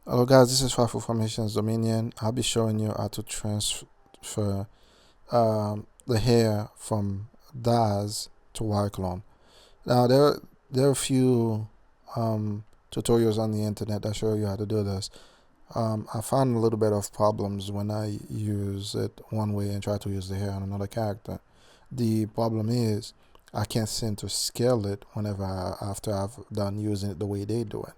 Hello guys, this is Fafu Formations Dominion. I'll be showing you how to transfer the hair from Daz to iClone. Now there are a few tutorials on the internet that show you how to do this. I found a little bit of problems when I use it one way and try to use the hair on another character. The problem is I can't seem to scale it after I've done using it the way they do it.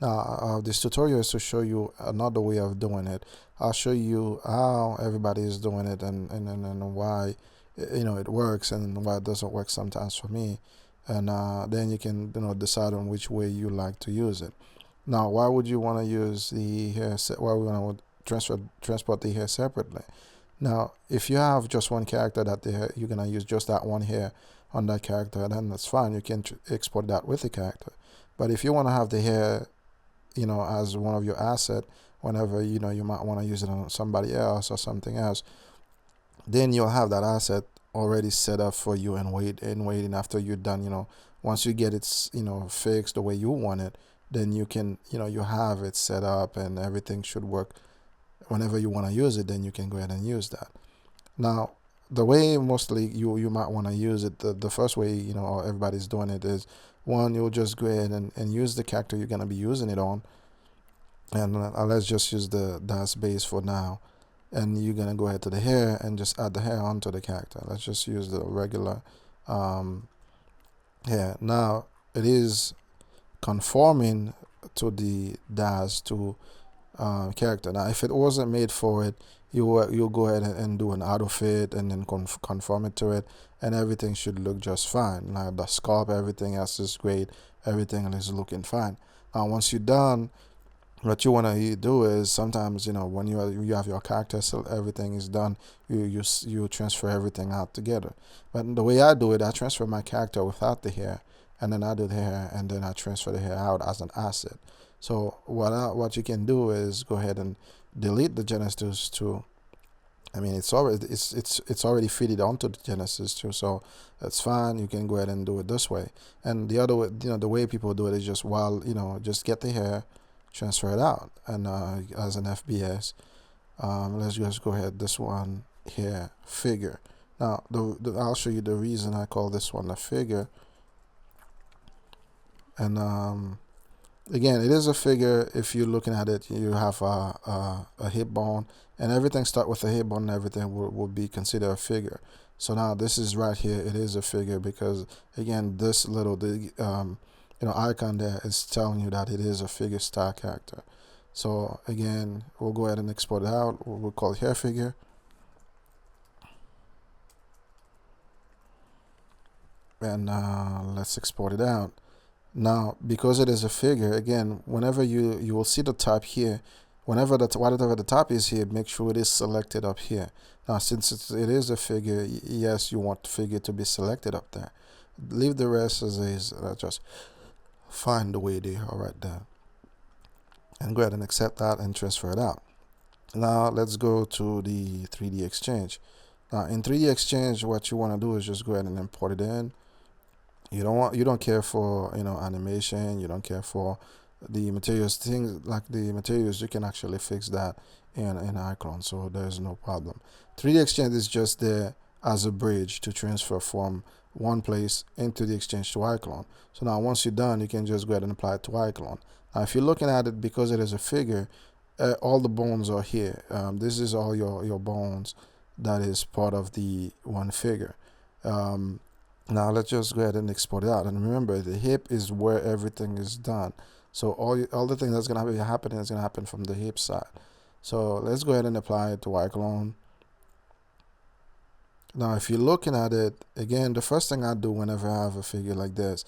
Now, this tutorial is to show you another way of doing it. I'll show you how everybody is doing it and why it works and why it doesn't work sometimes for me. And then you can decide on which way you like to use it. Now, why would you want to use the hair? Why we want to transport the hair separately? Now, if you have just one character you're gonna use just that one hair on that character, then that's fine. You can export that with the character. But if you want to have the hair, as one of your asset, whenever you might want to use it on somebody else or something else, then you'll have that asset already set up for you and waiting after you're done. Once you get it, fixed the way you want it, then you can, you have it set up and everything should work. Whenever you want to use it, then you can go ahead and use that. Now, the way mostly you might want to use it, the first way everybody's doing it is, one, you'll just go ahead and use the character you're going to be using it on, and let's just use the Daz base for now, and you're going to go ahead to the hair and just add the hair onto the character. Let's just use the regular hair. Now it is conforming to the Daz to character. Now, if it wasn't made for it, you'll go ahead and do an auto fit and then conform it to it, and everything should look just fine. Like the sculpt, everything else is great. Everything is looking fine. Now, once you're done, what you want to do is sometimes when you have your character, so everything is done, you transfer everything out together. But the way I do it, I transfer my character without the hair, and then I do the hair, and then I transfer the hair out as an asset. So what you can do is go ahead and delete the Genesis too. I mean, it's already fitted onto the Genesis too, so that's fine. You can go ahead and do it this way. And the other way, the way people do it is just just get the hair, transfer it out, and as an FBS. Let's just go ahead. This one here, figure. Now, I'll show you the reason I call this one a figure. And again, it is a figure. If you're looking at it, you have a hip bone, and everything start with a hip bone, and everything will be considered a figure. So now this is right here. It is a figure because, again, this little icon there is telling you that it is a figure style character. So again, we'll go ahead and export it out. We'll call it hair figure. And let's export it out. Now, because it is a figure, again, whenever you will see the top here, whatever the top is here, make sure it is selected up here. Now, since it is a figure, yes, you want the figure to be selected up there. Leave the rest as is. Just find the way they are right there, and go ahead and accept that and transfer it out. Now, let's go to the 3D Exchange. Now, in 3D Exchange, what you want to do is just go ahead and import it in. You don't care for animation. You don't care for the materials, things like the materials. You can actually fix that in iClone, so there's no problem. 3D Exchange is just there as a bridge to transfer from one place into the Exchange to iClone. So now once you're done, you can just go ahead and apply it to iClone. Now, if you're looking at it, because it is a figure, all the bones are here. This is all your bones that is part of the one figure. Now let's just go ahead and export it out. And remember, the hip is where everything is done. So all the things that's gonna be happening is gonna happen from the hip side. So let's go ahead and apply it to iClone. Now, if you're looking at it, again, the first thing I do whenever I have a figure like this,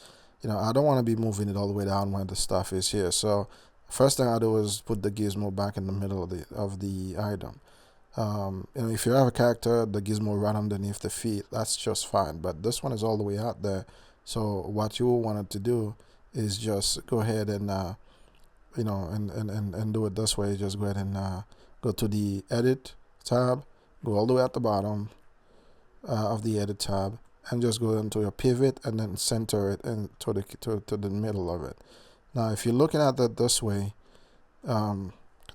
I don't want to be moving it all the way down where the stuff is here. So first thing I do is put the gizmo back in the middle of the item. If you have a character, the gizmo right underneath the feet, that's just fine. But this one is all the way out there. So what you want it to do is just go ahead and and do it this way. Just go ahead and go to the Edit tab, go all the way at the bottom of the Edit tab, and just go into your pivot and then center it into to the middle of it. Now, if you're looking at that this way,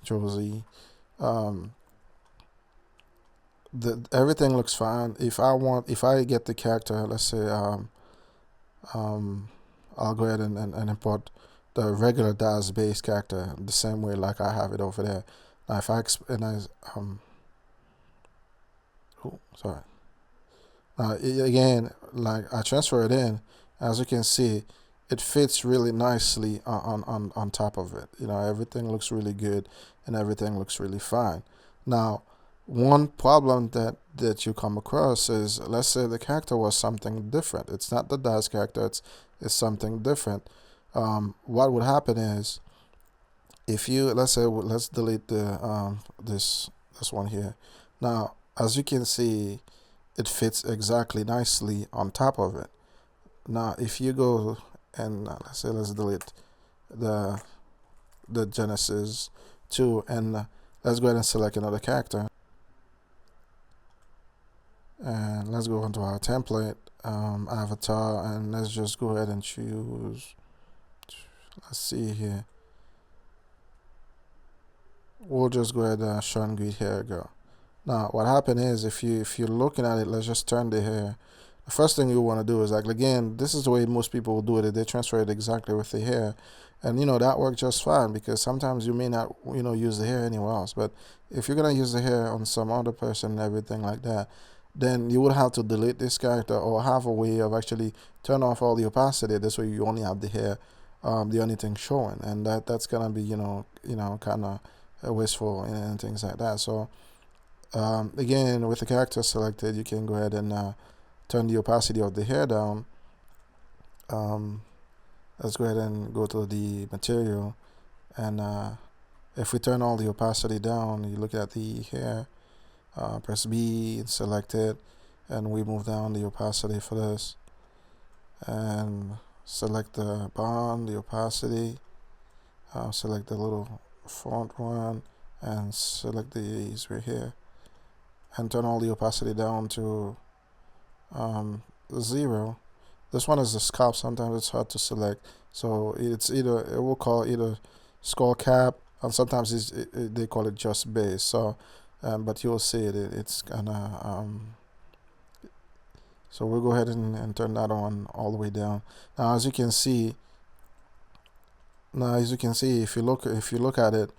Josie. Um, everything looks fine. If I get the character, let's say, um, I'll go ahead and import the regular Daz base character the same way like I have it over there. Now if I and I oh, sorry. Again, like I transfer it in, as you can see, it fits really nicely on top of it. Everything looks really good and everything looks really fine. Now, one problem that you come across is, let's say the character was something different. It's not the Daz character. It's something different. What would happen is, if you, let's say, let's delete the this one here. Now, as you can see, it fits exactly nicely on top of it. Now if you go and let's delete the Genesis 2, and let's go ahead and select another character, and let's go into our template, avatar, and let's just go ahead and choose, let's see here, we'll just go ahead and show and greet hair go. Now what happened is, if you're looking at it, let's just turn the hair. The first thing you want to do is, like, again, this is the way most people will do it. They transfer it exactly with the hair, and that works just fine, because sometimes you may not use the hair anywhere else. But if you're gonna use the hair on some other person and everything like that, then you would have to delete this character, or have a way of actually turn off all the opacity. This way you only have the hair, the only thing showing, and that's gonna be kind of wasteful and things like that. So again, with the character selected, you can go ahead and turn the opacity of the hair down. Let's go ahead and go to the material, and if we turn all the opacity down, you look at the hair, press B and select it, and we move down the opacity for this, and select the bond, the opacity, select the little font one, and select these right here, and turn all the opacity down to 0. This one is the scalp. Sometimes it's hard to select, so it will call either skull cap, and sometimes they call it just base. So but you'll see it's gonna so we'll go ahead and turn that on all the way down. Now as you can see, if you look at it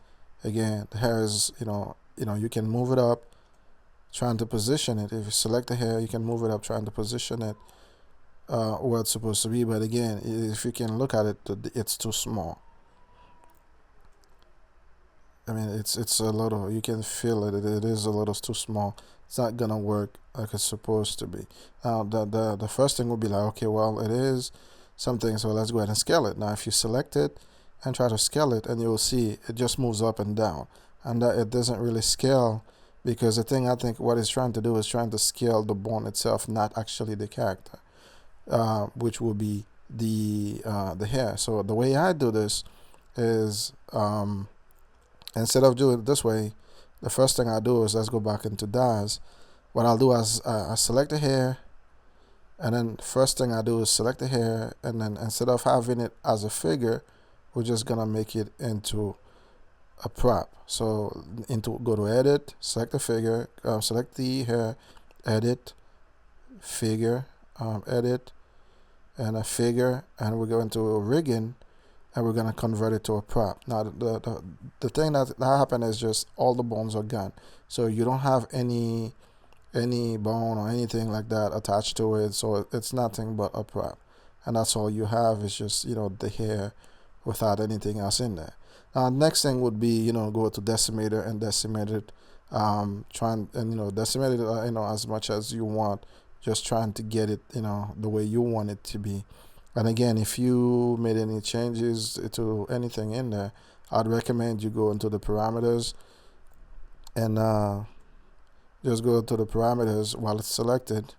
again, the hair is you can move it up, trying to position it. If you select the hair, you can move it up, trying to position it where it's supposed to be. But again, if you can look at it, it's too small. I mean, it's a little, you can feel it. It is a little too small. It's not gonna work like it's supposed to be. Now the first thing will be like, okay, well, it is something, so let's go ahead and scale it. Now if you select it and try to scale it, and you'll see it just moves up and down, and it doesn't really scale, because the thing, I think what it's trying to do is trying to scale the bone itself, not actually the character, which will be the hair. So the way I do this is, instead of doing it this way, the first thing I do is, let's go back into Daz. What I'll do is I select the hair, and then first thing I do is select the hair, and then instead of having it as a figure, we're just gonna make it into a prop. So go to edit, select the figure, select the hair, edit, figure, edit, and a figure, and we're going to rigging, and we're going to convert it to a prop. Now the thing that happened is just all the bones are gone, so you don't have any bone or anything like that attached to it, so it's nothing but a prop, and that's all you have is just the hair without anything else in there. Now next thing would be go to decimator and decimate it, trying and decimate it as much as you want, just trying to get it the way you want it to be. And again, if you made any changes to anything in there, I'd recommend you go into the parameters, and just go to the parameters while it's selected,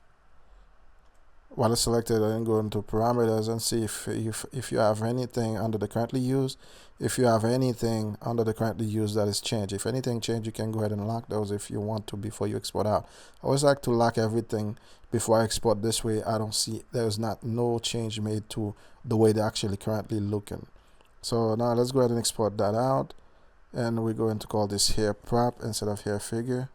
and go into parameters and see if you have anything under the currently used. If you have anything under the currently used that is changed, if anything changed, you can go ahead and lock those if you want to before you export out. I always like to lock everything before I export. This way I don't see there's no change made to the way they're actually currently looking. So now let's go ahead and export that out. and we're going to call this hair prop instead of hair figure.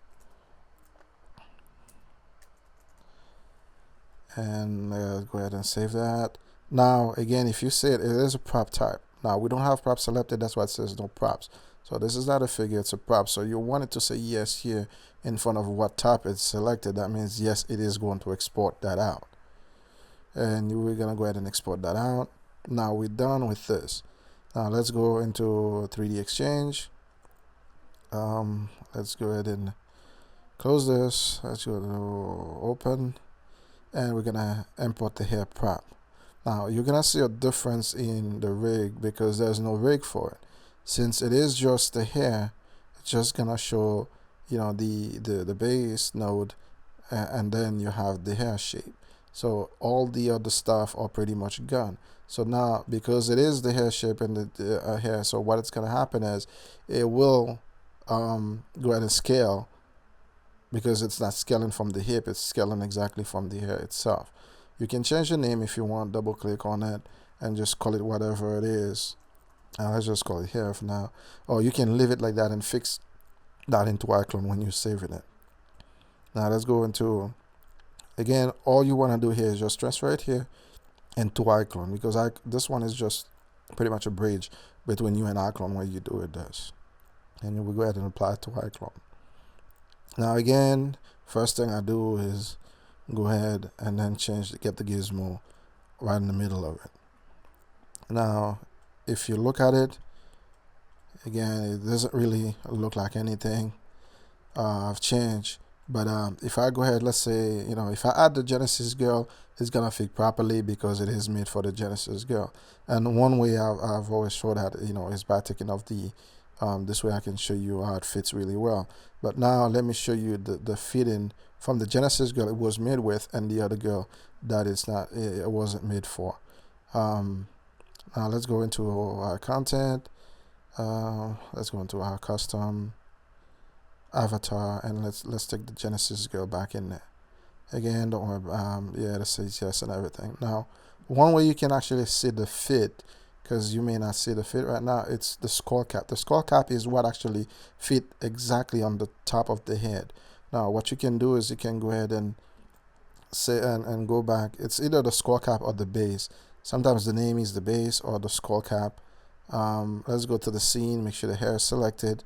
And go ahead and save that. Now again, if you see it, it is a prop type. Now we don't have prop selected, that's why it says no props. So this is not a figure, it's a prop. So you want it to say yes here in front of what type it's selected. That means yes, it is going to export that out. And we're gonna go ahead and export that out. Now we're done with this. Now let's go into 3D Exchange. Let's go ahead and close this. Let's go to open, and we're gonna import the hair prop. Now you're gonna see a difference in the rig because there's no rig for it. Since it is just the hair, it's just gonna show, you know, the base node, and then you have the hair shape. So all the other stuff are pretty much gone. So now, because it is the hair shape and the hair, so what it's gonna happen is it will go ahead and scale, because it's not scaling from the hip, it's scaling exactly from the hair itself. You can change the name if you want, double click on it and just call it whatever it is. Let's just call it hair for now. Or you can leave it like that and fix that into iClone when you're saving it. Now let's go into, again, all you want to do here is just transfer it here into iClone, because this one is just pretty much a bridge between you and iClone where you do it this. And we'll go ahead and apply it to iClone. Now again, first thing I do is go ahead and then get the gizmo right in the middle of it. Now if you look at it, again, it doesn't really look like anything I've changed. But if I go ahead, let's say, you know, if I add the Genesis girl, it's gonna fit properly because it is made for the Genesis girl. And one way I've always showed that, you know, is by taking off the this way I can show you how it fits really well. But now let me show you the fitting from the Genesis girl it was made with, and the other girl that it wasn't made for. Now let's go into our content. Let's go into our custom avatar, and let's take the Genesis girl back in there. Again, don't worry. Yeah, that says yes and everything. Now, one way you can actually see the fit, because you may not see the fit right now, it's the skull cap. The skull cap is what actually fit exactly on the top of the head. Now, what you can do is you can go ahead and say and go back. It's either the skull cap or the base. Sometimes the name is the base or the skull cap. Let's go to the scene, make sure the hair is selected,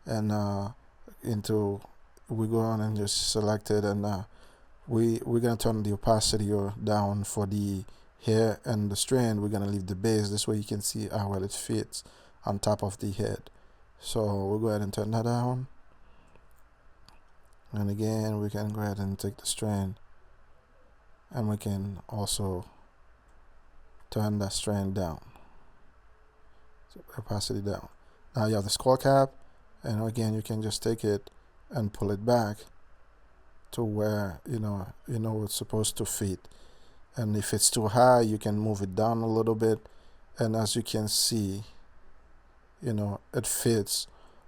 and we go on and just select it, and we're gonna turn the opacity down for the hair and the strand. We're gonna leave the base, this way you can see how well it fits on top of the head. So we'll go ahead and turn that down, and again we can go ahead and take the strand, and we can also turn that strand down, so opacity down. Now you have the skull cap, and again you can just take it and pull it back to where you know it's supposed to fit. And if it's too high, you can move it down a little bit, and as you can see, you know, it fits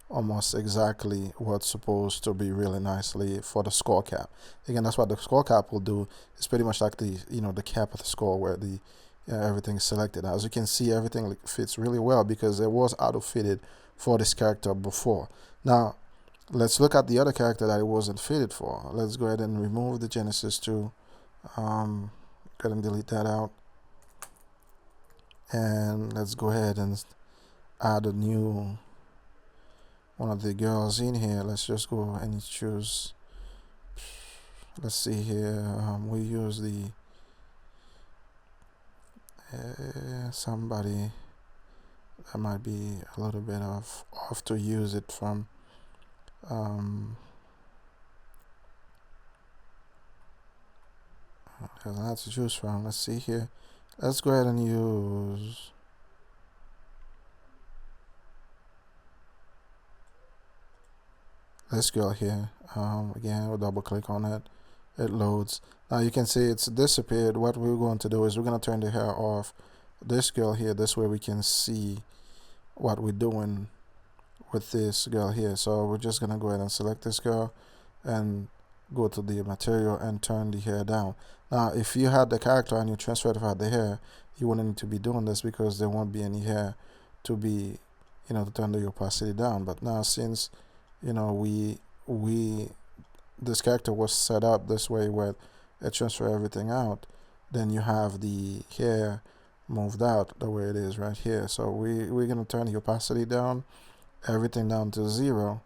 almost exactly what's supposed to be really nicely for the skull cap. Again, that's what the skull cap will do. It's pretty much like the the cap of the skull, where the everything is selected. As you can see, everything fits really well because it was auto fitted for this character before. Now let's look at the other character that it wasn't fitted for. Let's go ahead and remove the Genesis 2. Go ahead and delete that out, and let's go ahead and add a new one of the girls in here. Let's just go and choose, let's see here, we use the somebody that might be a little bit off to use it from. There's a lot to choose from. Let's see here. Let's go ahead and use this girl here. Again, we'll double click on it. It loads. Now you can see it's disappeared. What we're going to do is we're going to turn the hair off this girl here. This way we can see what we're doing with this girl here. So we're just going to go ahead and select this girl and go to the material and turn the hair down. Now if you had the character and you transferred the hair, you wouldn't need to be doing this because there won't be any hair to be to turn the opacity down. But now since we this character was set up this way where it transfer everything out, then you have the hair moved out the way it is right here. So we're gonna turn the opacity down, everything down to 0.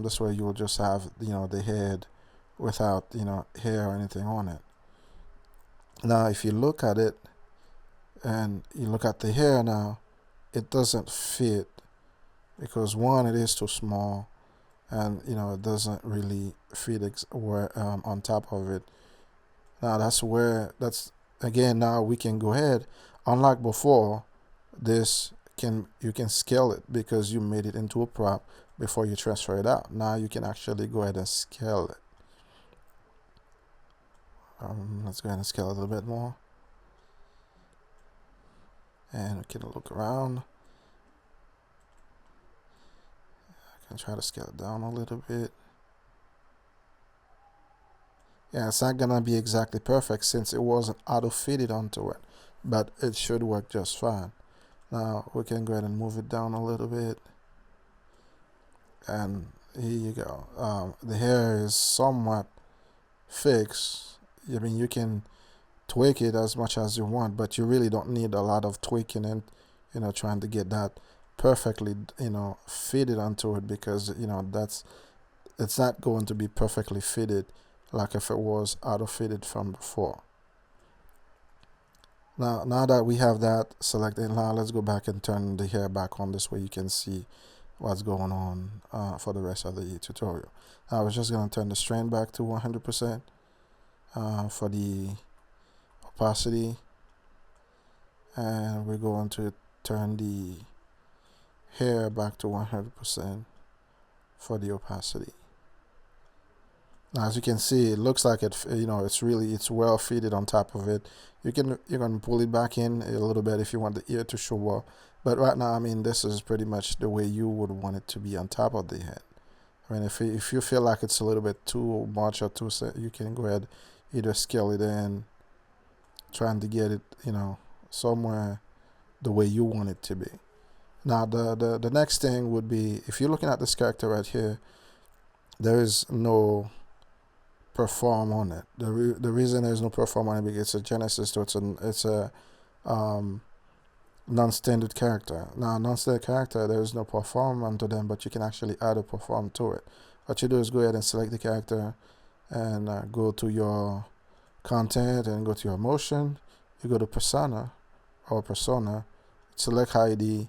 This way you'll just have the head without hair or anything on it. Now if you look at it and you look at the hair now, it doesn't fit because one, it is too small, and it doesn't really fit on top of it. Now that's again, now we can go ahead, unlike before, you can scale it because you made it into a prop before you transfer it out. Now you can actually go ahead and scale it. Let's go ahead and scale it a little bit more, and we can look around. I can try to scale it down a little bit. Yeah, it's not gonna be exactly perfect since it wasn't auto fitted onto it, but it should work just fine. Now we can go ahead and move it down a little bit, and here you go. The hair is somewhat fixed. I mean, you can tweak it as much as you want, but you really don't need a lot of tweaking and trying to get that perfectly fitted onto it, because it's not going to be perfectly fitted like if it was auto fitted from before. Now that we have that selected, now let's go back and turn the hair back on. This way you can see what's going on for the rest of the tutorial. I was just going to turn the strain back to 100% for the opacity, and we're going to turn the hair back to 100% for the opacity. Now, as you can see, it looks like it's well fitted on top of it. You can pull it back in a little bit if you want the ear to show up, but right now, I mean, this is pretty much the way you would want it to be on top of the head. I mean, if you feel like it's a little bit too much or too set, you can go ahead, either scale it in, trying to get it somewhere the way you want it to be. Now the next thing would be, if you're looking at this character right here, there is no perform on it. The reason there's no perform on it because it's a Genesis, so it's a non-standard character. Now, non-standard character, there is no perform onto them, but you can actually add a perform to it. What you do is go ahead and select the character and go to your content and go to your motion. You go to persona, select ID,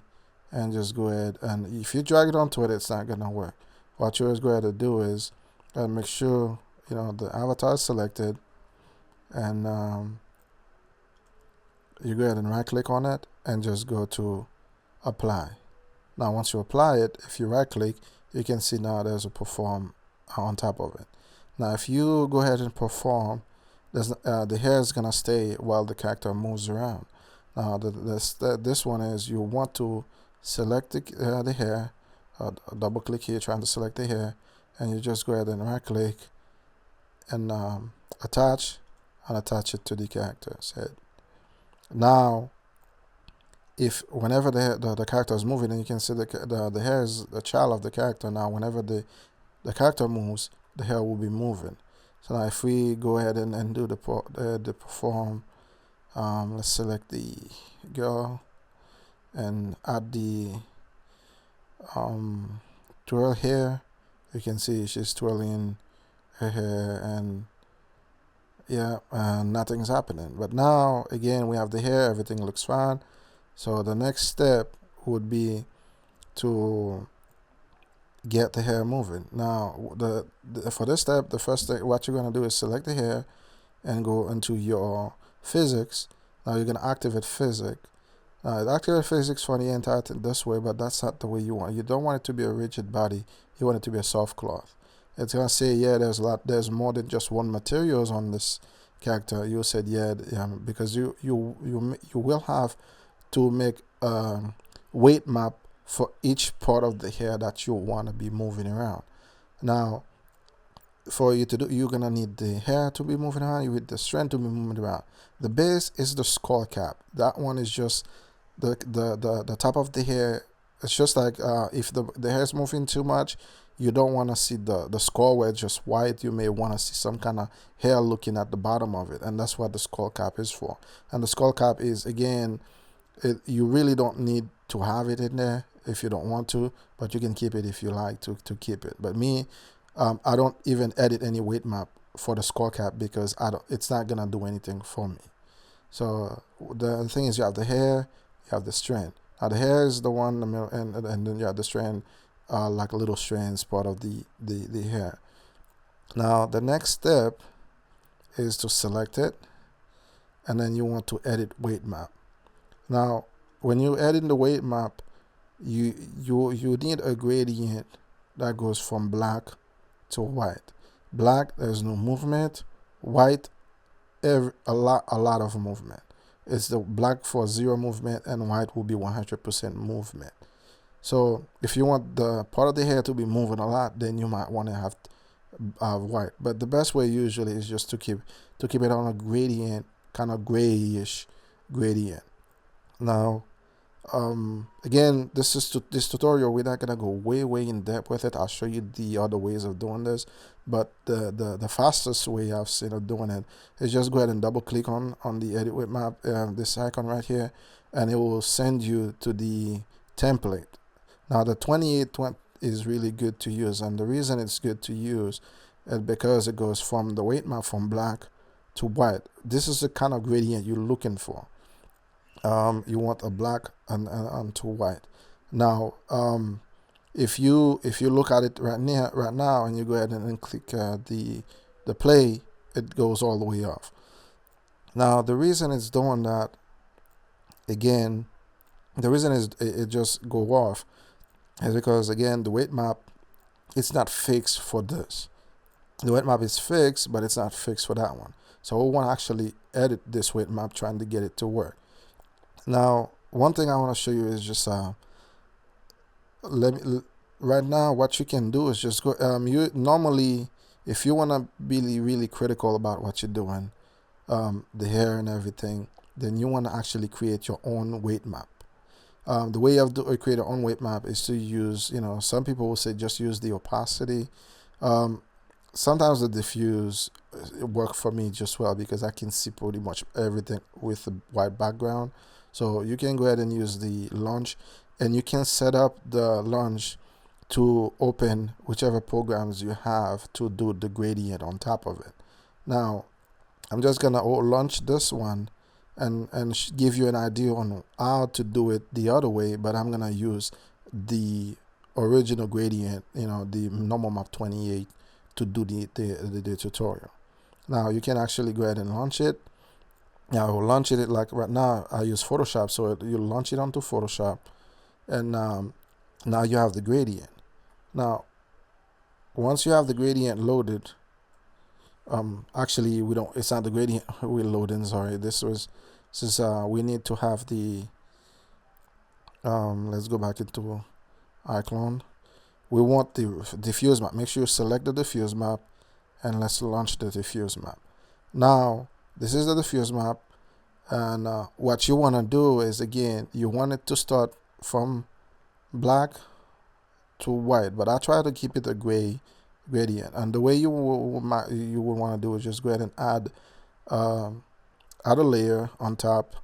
and just go ahead, and if you drag it onto it, it's not gonna work. What you always go ahead and do is make sure the avatar is selected, and you go ahead and right click on it and just go to apply. Now once you apply it, if you right click, you can see now there's a perform on top of it. Now if you go ahead and perform, the hair is gonna stay while the character moves around. Now this one is, you want to select the hair, double click here trying to select the hair, and you just go ahead and right click and attach it to the character's head. Now if whenever the character is moving, and you can see the hair is the child of the character. Now whenever the character moves, the hair will be moving. So now if we go ahead and do the perform, let's select the girl and add the twirl hair. You can see she's twirling her hair, and yeah, nothing's happening. But now again, we have the hair, everything looks fine. So the next step would be to get the hair moving. Now for this step, the first thing what you're going to do is select the hair and go into your physics. Now you're going to activate physics. It activates physics for the entire thing this way, but that's not the way you want it. You don't want it to be a rigid body. You want it to be a soft cloth. It's gonna say, yeah, there's more than just one materials on this character. You said, yeah, because you will have to make weight map for each part of the hair that you want to be moving around. Now for you to do, you're gonna need the hair to be moving around, you need the strand to be moving around. The base is the skull cap. That one is just the top of the hair It's just like if the hair is moving too much, you don't want to see the skull where it's just white. You may want to see some kind of hair looking at the bottom of it, and that's what the skull cap is for. And the skull cap is, again, you really don't need to have it in there if you don't want to, but you can keep it if you like to keep it. But me, I don't even edit any weight map for the skull cap because it's not gonna do anything for me. So the thing is, you have the hair, you have the strand. Now the hair is the one in the middle, and then you have the strand, like little strands, part of the hair. Now the next step is to select it, and then you want to edit weight map. Now when you edit the weight map, you need a gradient that goes from black to white. Black, there's no movement. White, a lot of movement. It's the black for 0 movement, and white will be 100% movement. So if you want the part of the hair to be moving a lot, then you might want to have white. But the best way usually is just to keep it on a gradient, kind of grayish gradient. Now, again, this tutorial, we're not gonna go way in depth with it. I'll show you the other ways of doing this, but the fastest way I've seen of doing it is just go ahead and double click on the edit weight map, this icon right here, and it will send you to the template. Now the 2820 is really good to use, and the reason it's good to use is because it goes from the weight map from black to white. This is the kind of gradient you're looking for. You want a black and to white. Now, if you look at it right now, and you go ahead and click the play, it goes all the way off. Now, the reason it's doing that, again, the reason is it just go off is because, again, the weight map, it's not fixed for this. The weight map is fixed, but it's not fixed for that one. So we want to actually edit this weight map, trying to get it to work. Now, one thing I want to show you is just right now what you can do is just go. You normally, if you want to be really critical about what you're doing, the hair and everything, then you want to actually create your own weight map. The way you have to create your own weight map is to use, some people will say just use the opacity. Sometimes the diffuse work for me just well because I can see pretty much everything with the white background. So you can go ahead and use the launch, and you can set up the launch to open whichever programs you have to do the gradient on top of it. Now, I'm just gonna launch this one and give you an idea on how to do it the other way, but I'm gonna use the original gradient, the normal map 28 to do the tutorial. Now you can actually go ahead and launch it. Now I will launch it like right now. I use Photoshop, so you launch it onto Photoshop, and now you have the gradient. Now, once you have the gradient loaded, actually we don't. It's not the gradient we're loading. Sorry, we need to have the. Let's go back into iClone. We want the diffuse map. Make sure you select the diffuse map, and let's launch the diffuse map. Now, this is the diffuse map, and what you want to do is, again, you want it to start from black to white, but I try to keep it a gray gradient. And the way you would want to do is just go ahead and add a layer on top.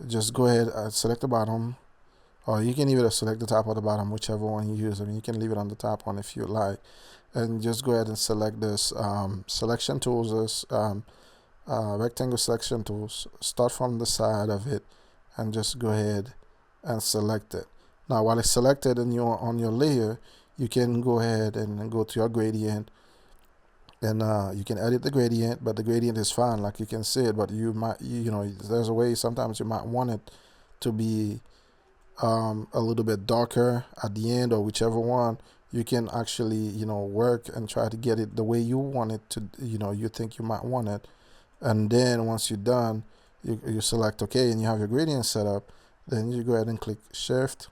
Just go ahead and select the bottom, or you can either select the top or the bottom, whichever one you use. I mean, you can leave it on the top one if you like, and just go ahead and select this selection tools, this rectangle selection tools. Start from the side of it and just go ahead and select it. Now, while it's selected on your layer, you can go ahead and go to your gradient, and you can edit the gradient, but the gradient is fine, like you can see it, but you might, there's a way sometimes you might want it to be a little bit darker at the end, or whichever one. You can actually, work and try to get it the way you want it to, you think you might want it. And then once you're done, you select OK, and you have your gradient set up. Then you go ahead and click Shift,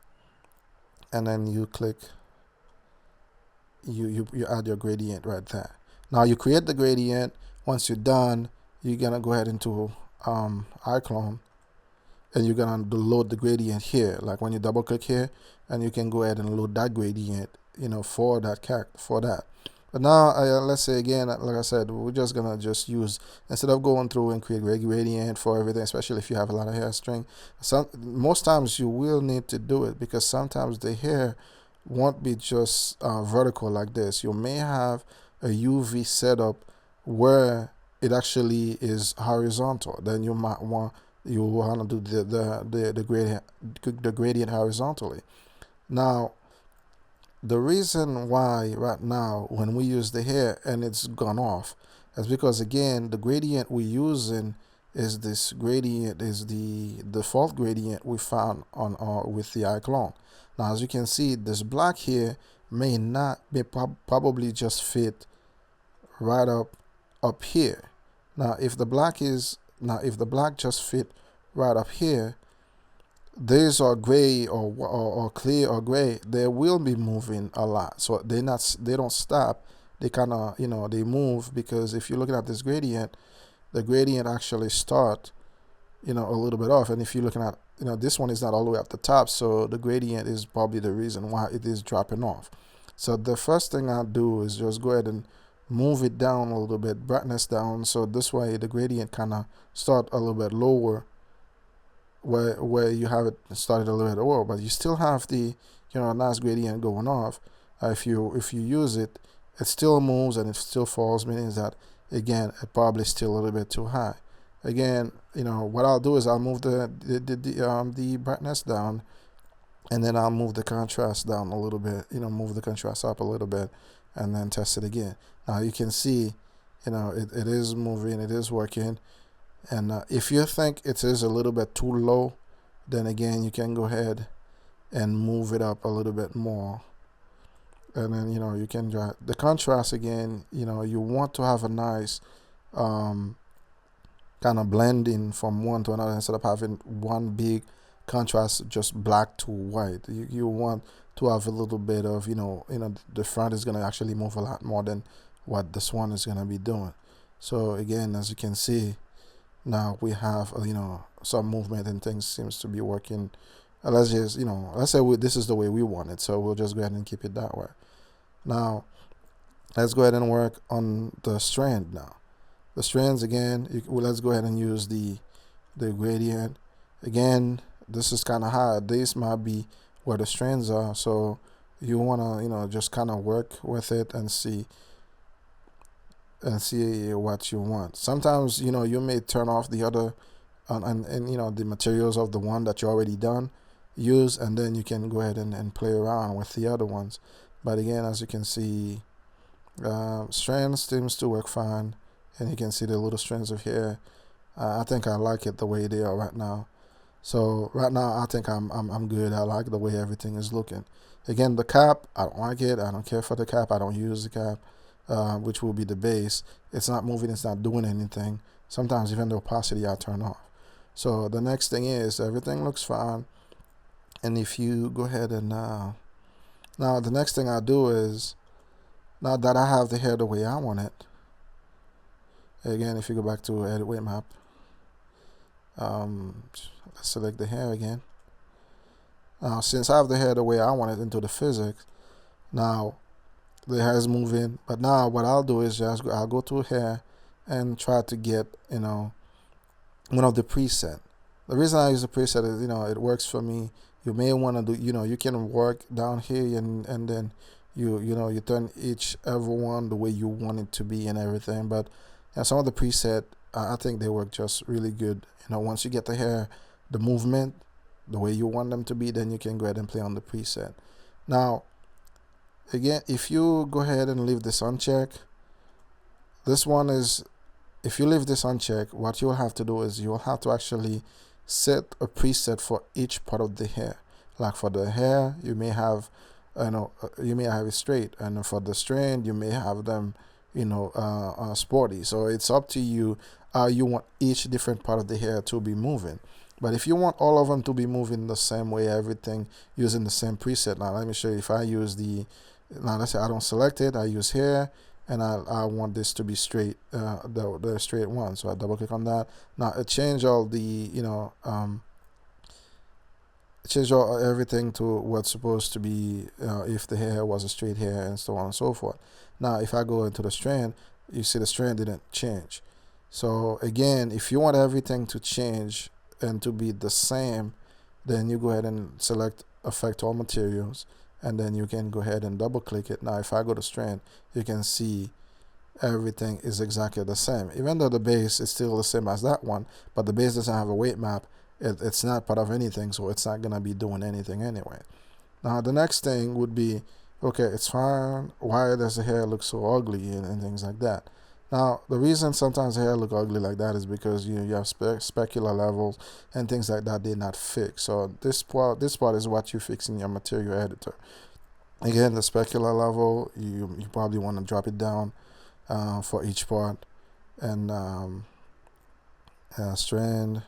and then you click, you add your gradient right there. Now you create the gradient. Once you're done, you're gonna go ahead into iClone, and you're gonna load the gradient here. Like when you double click here, and you can go ahead and load that gradient, for that character, for that. But now, let's say again, like I said, we're just gonna just use, instead of going through and create gradient for everything, especially if you have a lot of hair string. Most times you will need to do it, because sometimes the hair won't be just vertical like this. You may have a UV setup where it actually is horizontal. Then you want to do the gradient horizontally. Now, the reason why right now when we use the hair and it's gone off is because, again, the gradient we're using is this gradient, is the default gradient we found on with the iClone. Now, as you can see, this black here may not be probably just fit right up here. Now if the black just fit right up here, these are gray or clear or gray, they will be moving a lot. So they don't stop. They kind of, they move, because if you're looking at this gradient, the gradient actually start, a little bit off. And if you're looking at, this one is not all the way at the top, so the gradient is probably the reason why it is dropping off. So the first thing I do is just go ahead and move it down a little bit, brightness down, so this way the gradient kind of start a little bit lower, where you have it started a little bit lower, but you still have the nice gradient going off. If you use it, it still moves and it still falls, meaning that, again, it probably still a little bit too high. Again, what I'll do is I'll move the brightness down, and then I'll move the contrast down a little bit, move the contrast up a little bit, and then test it again. Now you can see, it is moving, it is working. And if you think it is a little bit too low, then again, you can go ahead and move it up a little bit more. And then, you can draw the contrast again. You want to have a nice kind of blending from one to another, instead of having one big contrast, just black to white. You want to have a little bit of, the front is going to actually move a lot more than what this one is going to be doing. So again, as you can see, now we have some movement, and things seems to be working. Let's just let's say this is the way we want it, so we'll just go ahead and keep it that way. Now let's go ahead and work on the strand. Now the strands, again, let's go ahead and use the gradient. Again, this is kind of hard. This might be where the strands are, so you want to just kind of work with it and see what you want. Sometimes you may turn off the other and the materials of the one that you already done use, and then you can go ahead and play around with the other ones. But again, as you can see, strands seems to work fine, and you can see the little strands of hair. I think I like it the way they are right now. So right now I think I'm good. I like the way everything is looking. Again, the cap, I don't like it. I don't care for the cap. I don't use the cap. Which will be the base. It's not moving, it's not doing anything. Sometimes even the opacity I turn off. So the next thing is, everything looks fine. And if you go ahead and now the next thing I do is, now that I have the hair the way I want it, again, if you go back to edit weight map, let's select the hair again. Now since I have the hair the way I want it into the physics, now the hair is moving. But now what I'll do is I'll go to hair and try to get one of the preset. The reason I use the preset is it works for me. You may want to do you can work down here, and then you turn each every one the way you want it to be and everything. But some of the preset, I think they work just really good. Once you get the hair, the movement the way you want them to be, then you can go ahead and play on the preset. Now again, if you go ahead and leave this unchecked, this one is, if you leave this unchecked, what you'll have to do is you'll have to actually set a preset for each part of the hair. Like for the hair, you may have it straight, and for the strand, you may have them sporty. So it's up to you how you want each different part of the hair to be moving. But if you want all of them to be moving the same way, everything using the same preset. Now let me show you. If I use now let's say I don't select it, I use hair, and I want this to be straight, the straight one. So I double click on that. Now it changed all the change everything to what's supposed to be, if the hair was a straight hair, and so on and so forth. Now if I go into the strand, you see the strand didn't change. So again, if you want everything to change and to be the same, then you go ahead and select affect all materials, and then you can go ahead and double click it. Now if I go to strand, you can see everything is exactly the same, even though the base is still the same as that one, but the base doesn't have a weight map. It's not part of anything, so it's not gonna be doing anything anyway. Now the next thing would be, okay, it's fine, why does the hair look so ugly, and things like that. Now the reason sometimes the hair look ugly like that is because you have specular levels and things like that, they're not fixed. So this part is what you fix in your material editor. Again, the specular level, you probably want to drop it down, for each part. And strand,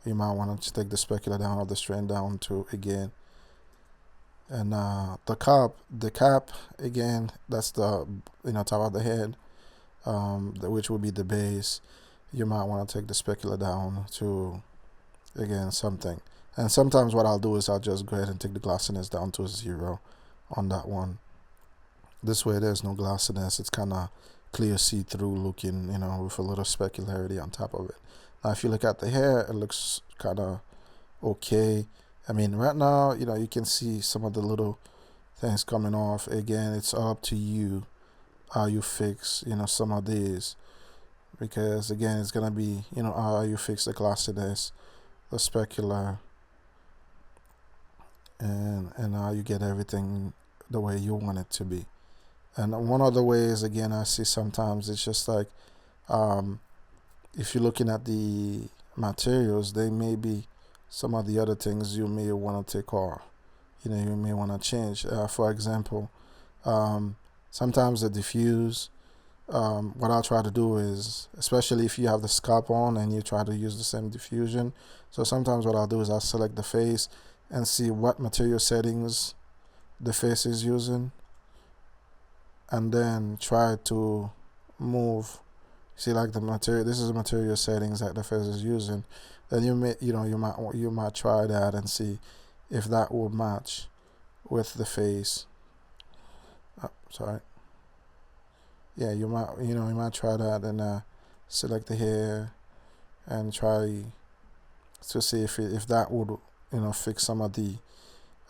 you might want to take the specular down, or the strand down to again. And the cap again, that's the top of the head, which would be the base. You might want to take the specular down to again something. And sometimes what I'll do is I'll just go ahead and take the glossiness down to 0 on that one. This way there's no glossiness. It's kind of clear, see-through looking, with a little specularity on top of it. Now if you look at the hair, it looks kind of okay. I mean, right now, you can see some of the little things coming off. Again, it's up to you how you fix, some of these, because again, it's gonna be, how you fix the glossiness, the specular, and how you get everything the way you want it to be. And one of the ways, again, I see sometimes it's just like, if you're looking at the materials, they may be some of the other things you may want to take off. You may want to change. For example, sometimes the diffuse, what I'll try to do is, especially if you have the scalp on and you try to use the same diffusion, so sometimes what I'll do is I'll select the face and see what material settings the face is using, and then try to move. See, like the material, this is the material settings that the face is using. Then you might try that and see if that will match with the face. Sorry. Yeah, you might try that, and select the hair and try to see if that would fix some of the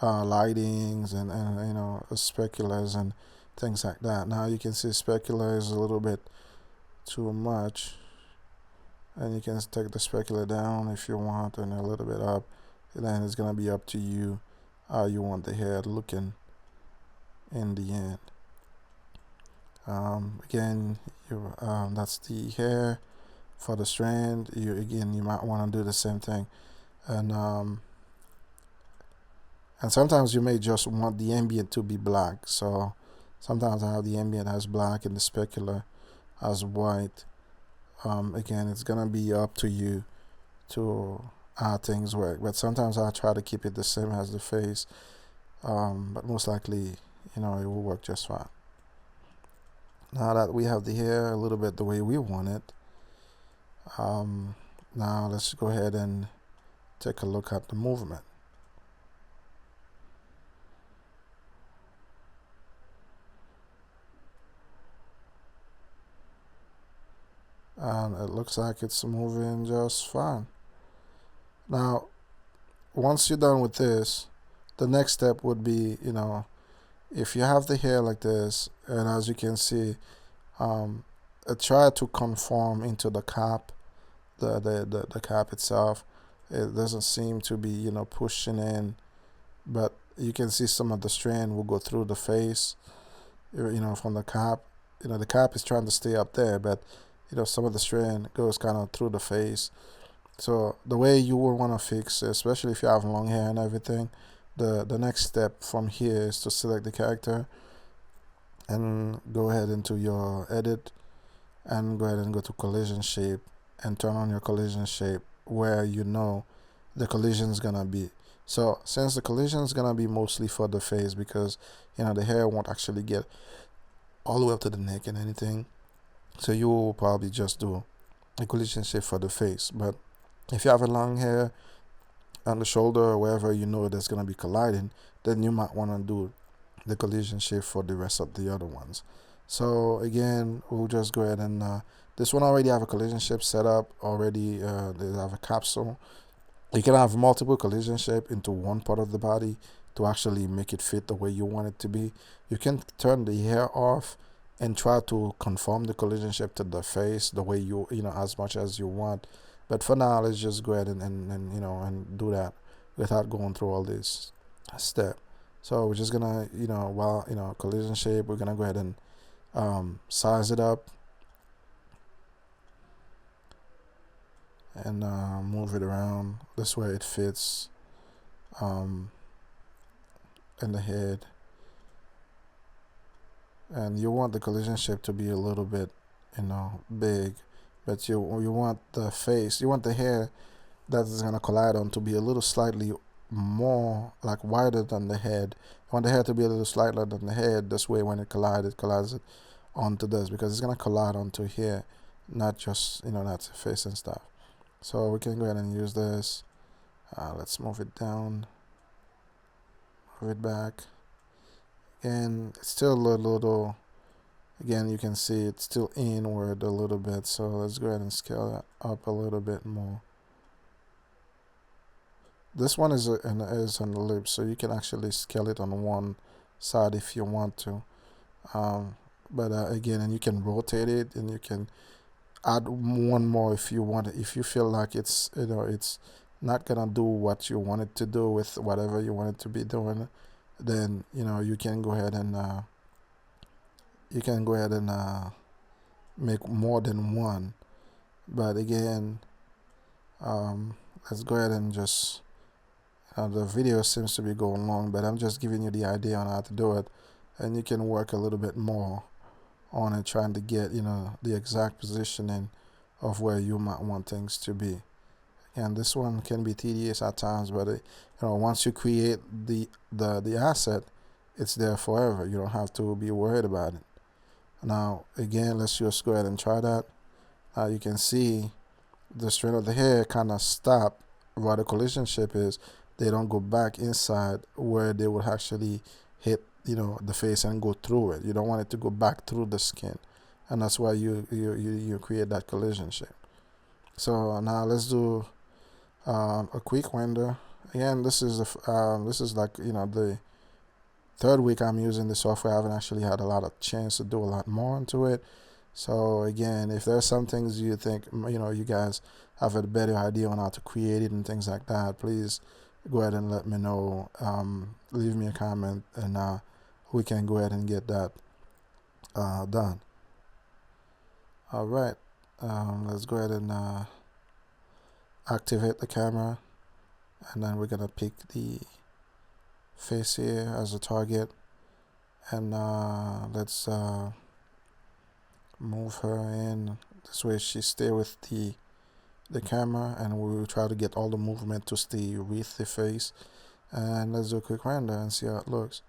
lightings and speculars and things like that. Now you can see specular is a little bit too much, and you can take the specular down if you want, and a little bit up. And then it's gonna be up to you how you want the hair looking in the end. Again, that's the hair. For the strand, you might want to do the same thing, and sometimes you may just want the ambient to be black. So sometimes I have the ambient as black and the specular as white. Again, it's gonna be up to you to how things work, but sometimes I try to keep it the same as the face, but most likely it will work just fine. Now that we have the hair a little bit the way we want it, now let's go ahead and take a look at the movement. And it looks like it's moving just fine. Now, once you're done with this, the next step would be, if you have the hair like this, and as you can see, try to conform into the cap, the cap itself. It doesn't seem to be, pushing in, but you can see some of the strand will go through the face, from the cap. The cap is trying to stay up there, but some of the strand goes kind of through the face. So the way you will want to fix, especially if you have long hair and everything, the next step from here is to select the character and go ahead into your edit and go ahead and go to collision shape and turn on your collision shape where the collision is gonna be. So since the collision is gonna be mostly for the face, because the hair won't actually get all the way up to the neck and anything, so you will probably just do a collision shape for the face. But if you have a long hair on the shoulder or wherever you know there's going to be colliding, then you might want to do the collision shape for the rest of the other ones. So again, we'll just go ahead and this one already have a collision shape set up already. They have a capsule. You can have multiple collision shape into one part of the body to actually make it fit the way you want it to be. You can turn the hair off and try to conform the collision shape to the face the way you know, as much as you want. But for now, let's just go ahead and you know, and do that without going through all this step. So we're just gonna, you know, while, you know, collision shape, we're gonna go ahead and size it up and move it around this way it fits in the head. And you want the collision shape to be a little bit, you know, big, but you want the face, you want the hair that is going to collide on to be a little slightly more like wider than the head. You want the hair to be a little slightly than the head. This way when it collides it onto this, because it's going to collide onto here, not just, you know, not the face and stuff. So we can go ahead and use this. Let's move it down, move it back, and it's still a little, again, you can see it's still inward a little bit. So let's go ahead and scale that up a little bit more. This one is on the lip, so you can actually scale it on one side if you want to. But again, and you can rotate it, and you can add one more if you want. If you feel like it's, you know, it's not gonna do what you want it to do with whatever you want it to be doing, then, you know, you can go ahead and make more than one. But again, let's go ahead and just the video seems to be going long, but I'm just giving you the idea on how to do it, and you can work a little bit more on it, trying to get, you know, the exact positioning of where you might want things to be. And this one can be tedious at times, but you know, once you create the asset, it's there forever. You don't have to be worried about it. Now again, let's just go ahead and try that. You can see the strand of the hair kind of stop where the collision shape is. They don't go back inside where they would actually hit, you know, the face and go through it. You don't want it to go back through the skin, and that's why you create that collision shape. So now let's do a quick render. Again, this is like, you know, the third week I'm using the software. I haven't actually had a lot of chance to do a lot more into it. So again, if there's some things you think, you know, you guys have a better idea on how to create it and things like that, please go ahead and let me know. Leave me a comment, and we can go ahead and get that done. All right, let's go ahead and activate the camera, and then we're gonna pick the face here as a target, and let's move her in this way she stay with the camera, and we will try to get all the movement to stay with the face. And let's do a quick render and see how it looks.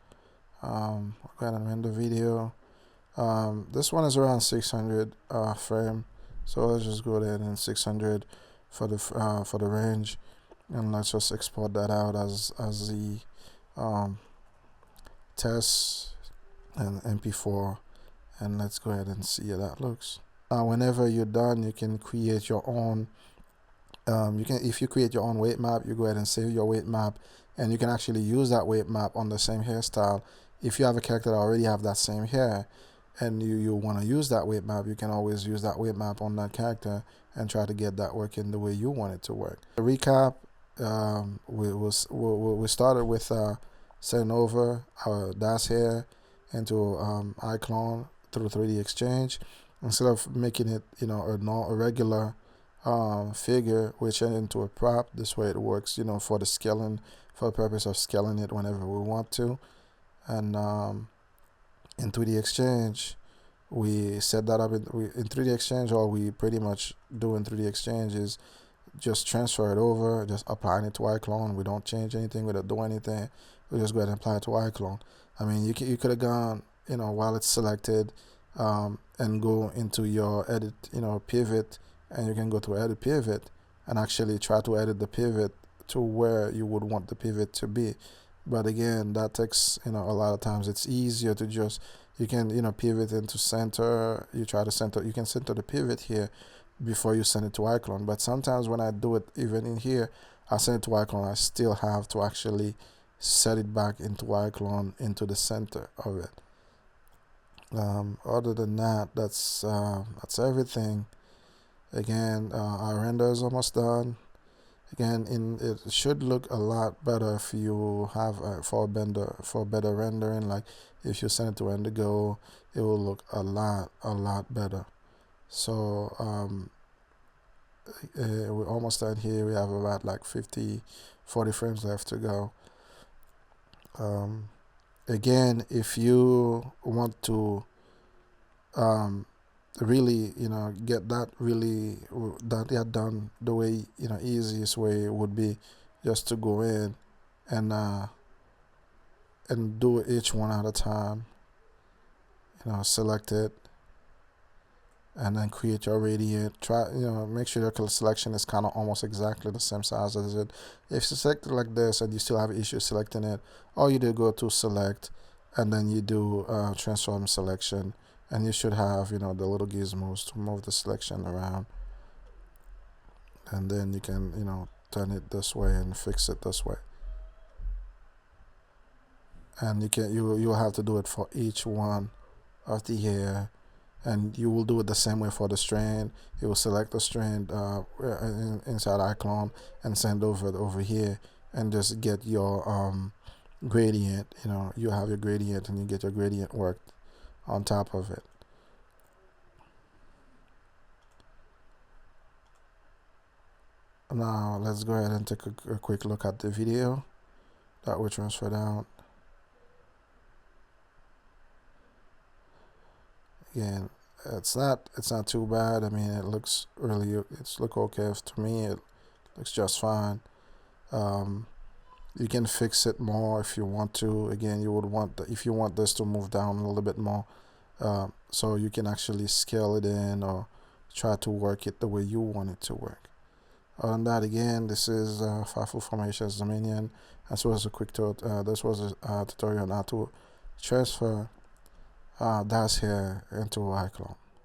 Go ahead and render video. This one is around 600 frame, so let's just go there and 600 for the range, and let's just export that out as the test and MP4, and let's go ahead and see how that looks. Whenever you're done, you can create your own. If you create your own weight map, you go ahead and save your weight map, and you can actually use that weight map on the same hairstyle. If you have a character that already have that same hair, and you want to use that weight map, you can always use that weight map on that character and try to get that working the way you want it to work. To recap, we started with sending over our Daz Hair into iClone through 3D Exchange. Instead of making it, you know, a regular figure, we change it into a prop. This way it works, you know, for the scaling, for the purpose of scaling it whenever we want to. And in 3D Exchange, we set that up in 3D Exchange. All we pretty much do in 3D Exchange is just transfer it over, just applying it to iClone. We don't change anything, we don't do anything. We just go ahead and apply it to iClone. I mean, you could have gone, you know, while it's selected, and go into your edit, you know, pivot, and you can go to edit pivot and actually try to edit the pivot to where you would want the pivot to be. But again, that takes, a lot of times it's easier to just, you can, pivot into center. You try to center, you can center the pivot here before you send it to iClone. But sometimes when I do it even in here, I send it to iClone, I still have to actually set it back into iClone into the center of it. Other than that, that's everything. Again, our render is almost done. Again, it should look a lot better if you have for better rendering. Like if you send it to Indigo, it will look a lot better. So we're almost done here. We have about like 40 frames left to go. Again, if you want to really get that done, the way easiest way would be just to go in and do each one at a time. Select it and then create your gradient. Try make sure your selection is kind of almost exactly the same size as it. If you select it like this and you still have issues selecting it, all you do go to select and then you do transform selection, and you should have the little gizmos to move the selection around, and then you can turn it this way and fix it this way. And you'll have to do it for each one of the hair, and you will do it the same way for the strand. You will select the strand inside iClone and send over here, and just get your gradient. You have your gradient and you get your gradient worked on top of it. Now let's go ahead and take a quick look at the video that we transferred out. Again, it's not too bad. I mean, it looks look okay to me. It looks just fine. You can fix it more if you want to. Again, you would want if you want this to move down a little bit more, so you can actually scale it in or try to work it the way you want it to work. Other than that, again, this is Fafo Formations Dominion. This was a tutorial on how to transfer Daz Hair into iClone.